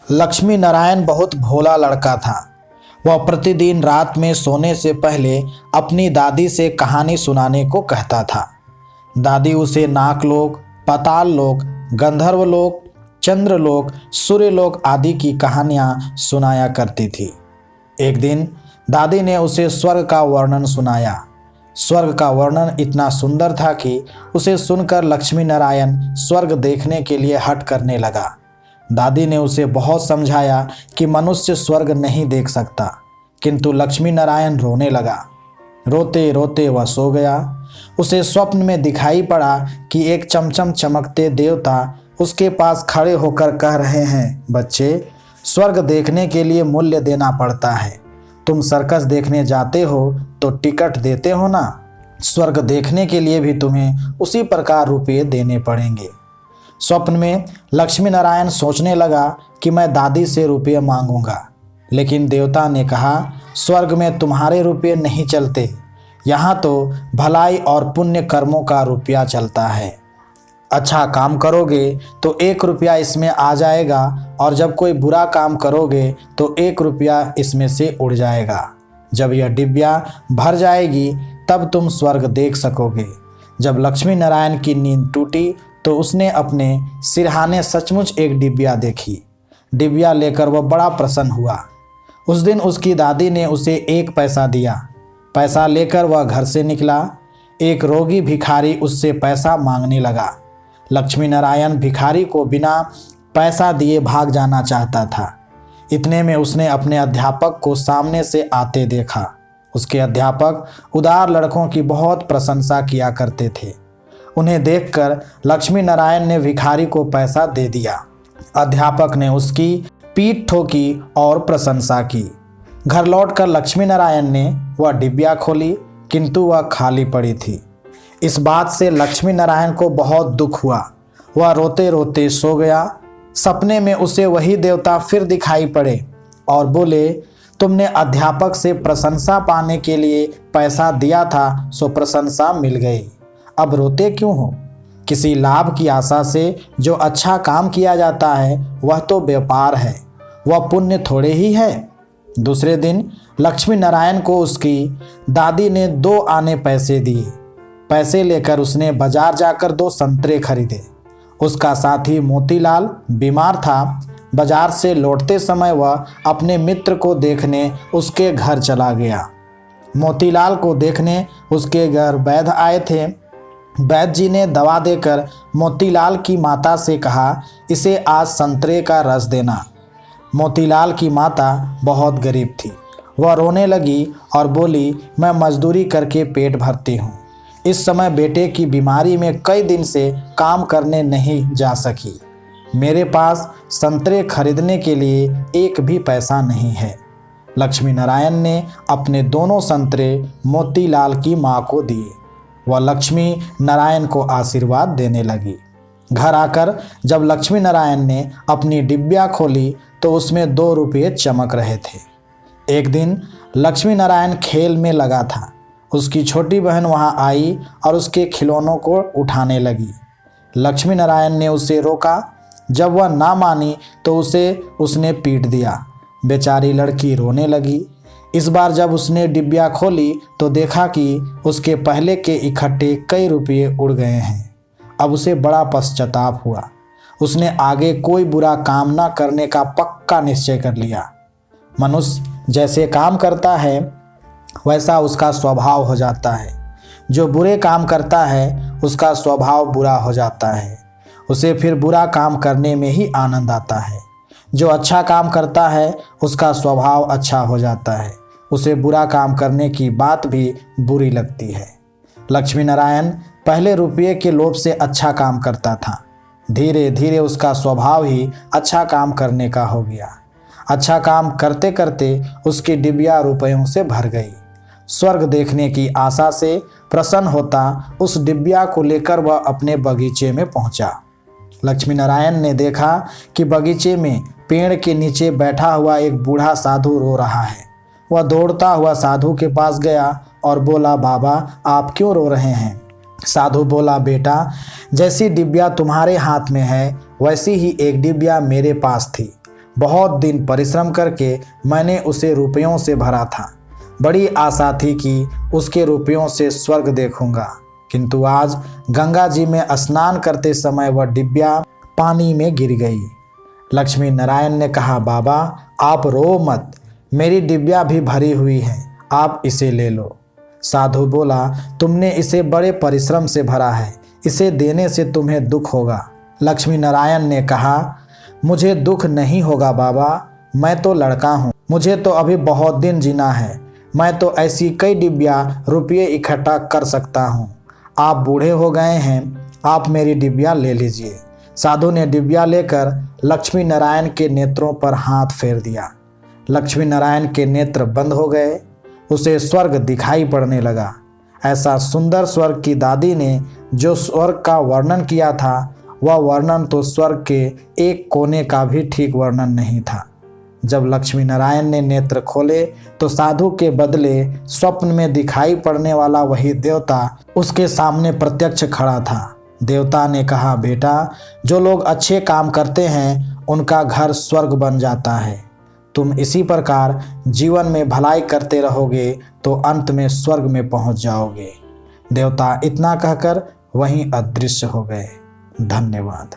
लक्ष्मी नारायण बहुत भोला लड़का था। वह प्रतिदिन रात में सोने से पहले अपनी दादी से कहानी सुनाने को कहता था। दादी उसे नागलोक, पाताल लोक, गंधर्व लोक, चंद्रलोक, सूर्यलोक आदि की कहानियाँ सुनाया करती थी। एक दिन दादी ने उसे स्वर्ग का वर्णन सुनाया। स्वर्ग का वर्णन इतना सुंदर था कि उसे सुनकर लक्ष्मी नारायण स्वर्ग देखने के लिए हट करने लगा। दादी ने उसे बहुत समझाया कि मनुष्य स्वर्ग नहीं देख सकता, किंतु लक्ष्मी नारायण रोने लगा। रोते रोते वह सो गया। उसे स्वप्न में दिखाई पड़ा कि एक चमचम चमकते देवता उसके पास खड़े होकर कह रहे हैं, बच्चे, स्वर्ग देखने के लिए मूल्य देना पड़ता है। तुम सर्कस देखने जाते हो तो टिकट देते हो ना, स्वर्ग देखने के लिए भी तुम्हें उसी प्रकार रुपये देने पड़ेंगे। स्वप्न में लक्ष्मी नारायण सोचने लगा कि मैं दादी से रुपये मांगूंगा, लेकिन देवता ने कहा, स्वर्ग में तुम्हारे रुपये नहीं चलते, यहाँ तो भलाई और पुण्य कर्मों का रुपया चलता है। अच्छा काम करोगे तो 1 रुपया इसमें आ जाएगा, और जब कोई बुरा काम करोगे तो 1 रुपया इसमें से उड़ जाएगा। जब यह डिब्बिया भर जाएगी तब तुम स्वर्ग देख सकोगे। जब लक्ष्मी नारायण की नींद टूटी तो उसने अपने सिरहाने सचमुच एक डिब्बिया देखी। डिब्बिया लेकर वह बड़ा प्रसन्न हुआ। उस दिन उसकी दादी ने उसे 1 पैसा दिया। पैसा लेकर वह घर से निकला। एक रोगी भिखारी उससे पैसा मांगने लगा। लक्ष्मी नारायण भिखारी को बिना पैसा दिए भाग जाना चाहता था। इतने में उसने अपने अध्यापक को सामने से आते देखा। उसके अध्यापक उदार लड़कों की बहुत प्रशंसा किया करते थे। उन्हें देखकर लक्ष्मी नारायण ने भिखारी को पैसा दे दिया। अध्यापक ने उसकी पीठ ठोकी और प्रशंसा की। घर लौटकर लक्ष्मी नारायण ने वह डिब्बिया खोली, किंतु वह खाली पड़ी थी। इस बात से लक्ष्मी नारायण को बहुत दुख हुआ। वह रोते रोते सो गया। सपने में उसे वही देवता फिर दिखाई पड़े और बोले, तुमने अध्यापक से प्रशंसा पाने के लिए पैसा दिया था, सो प्रशंसा मिल गई। अब रोते क्यों हो? किसी लाभ की आशा से जो अच्छा काम किया जाता है वह तो व्यापार है, वह पुण्य थोड़े ही है। दूसरे दिन लक्ष्मी नारायण को उसकी दादी ने 2 आने पैसे दिए। पैसे लेकर उसने बाजार जाकर 2 संतरे खरीदे। उसका साथी मोतीलाल बीमार था। बाजार से लौटते समय वह अपने मित्र को देखने उसके घर चला गया। मोतीलाल को देखने उसके घर वैद्य आए थे। वैद्य जी ने दवा देकर मोतीलाल की माता से कहा, इसे आज संतरे का रस देना। मोतीलाल की माता बहुत गरीब थी। वह रोने लगी और बोली, मैं मजदूरी करके पेट भरती हूँ। इस समय बेटे की बीमारी में कई दिन से काम करने नहीं जा सकी। मेरे पास संतरे खरीदने के लिए 1 भी पैसा नहीं है। लक्ष्मी नारायण ने अपने दोनों संतरे मोतीलाल की माँ को दिए। वह लक्ष्मी नारायण को आशीर्वाद देने लगी। घर आकर जब लक्ष्मी नारायण ने अपनी डिब्बिया खोली तो उसमें 2 रुपये चमक रहे थे। एक दिन लक्ष्मी नारायण खेल में लगा था। उसकी छोटी बहन वहां आई और उसके खिलौनों को उठाने लगी। लक्ष्मी नारायण ने उसे रोका। जब वह ना मानी तो उसने पीट दिया। बेचारी लड़की रोने लगी। इस बार जब उसने डिब्बिया खोली तो देखा कि उसके पहले के इकट्ठे कई रुपये उड़ गए हैं। अब उसे बड़ा पश्चाताप हुआ। उसने आगे कोई बुरा काम न करने का पक्का निश्चय कर लिया। मनुष्य जैसे काम करता है वैसा उसका स्वभाव हो जाता है। जो बुरे काम करता है उसका स्वभाव बुरा हो जाता है। उसे फिर बुरा काम करने में ही आनंद आता है। जो अच्छा काम करता है उसका स्वभाव अच्छा हो जाता है। उसे बुरा काम करने की बात भी बुरी लगती है। लक्ष्मी नारायण पहले रुपये के लोभ से अच्छा काम करता था। धीरे धीरे उसका स्वभाव ही अच्छा काम करने का हो गया। अच्छा काम करते करते उसकी डिब्बिया रुपयों से भर गई। स्वर्ग देखने की आशा से प्रसन्न होता उस डिब्बिया को लेकर वह अपने बगीचे में पहुंचा। लक्ष्मी नारायण ने देखा कि बगीचे में पेड़ के नीचे बैठा हुआ एक बूढ़ा साधु रो रहा है। वह दौड़ता हुआ साधु के पास गया और बोला, बाबा आप क्यों रो रहे हैं? साधु बोला, बेटा, जैसी डिब्बिया तुम्हारे हाथ में है वैसी ही एक डिब्बिया मेरे पास थी। बहुत दिन परिश्रम करके मैंने उसे रुपयों से भरा था। बड़ी आशा थी कि उसके रुपयों से स्वर्ग देखूंगा, किंतु आज गंगा जी में स्नान करते समय वह डिब्बिया पानी में गिर गई। लक्ष्मी नारायण ने कहा, बाबा आप रो मत, मेरी डिब्बिया भी भरी हुई है, आप इसे ले लो। साधु बोला, तुमने इसे बड़े परिश्रम से भरा है, इसे देने से तुम्हें दुख होगा। लक्ष्मी नारायण ने कहा, मुझे दुख नहीं होगा बाबा, मैं तो लड़का हूँ, मुझे तो अभी बहुत दिन जीना है, मैं तो ऐसी कई डिब्बिया रुपये इकट्ठा कर सकता हूँ। आप बूढ़े हो गए हैं, आप मेरी डिब्बिया ले लीजिए। साधु ने डिब्बिया लेकर लक्ष्मी नारायण के नेत्रों पर हाथ फेर दिया। लक्ष्मी नारायण के नेत्र बंद हो गए, उसे स्वर्ग दिखाई पड़ने लगा। ऐसा सुंदर स्वर्ग की दादी ने जो स्वर्ग का वर्णन किया था, वह वर्णन तो स्वर्ग के एक कोने का भी ठीक वर्णन नहीं था। जब लक्ष्मी नारायण ने नेत्र खोले तो साधु के बदले स्वप्न में दिखाई पड़ने वाला वही देवता उसके सामने प्रत्यक्ष खड़ा था। देवता ने कहा, बेटा, जो लोग अच्छे काम करते हैं उनका घर स्वर्ग बन जाता है। तुम इसी प्रकार जीवन में भलाई करते रहोगे तो अंत में स्वर्ग में पहुंच जाओगे। देवता इतना कहकर वहीं अदृश्य हो गए। धन्यवाद।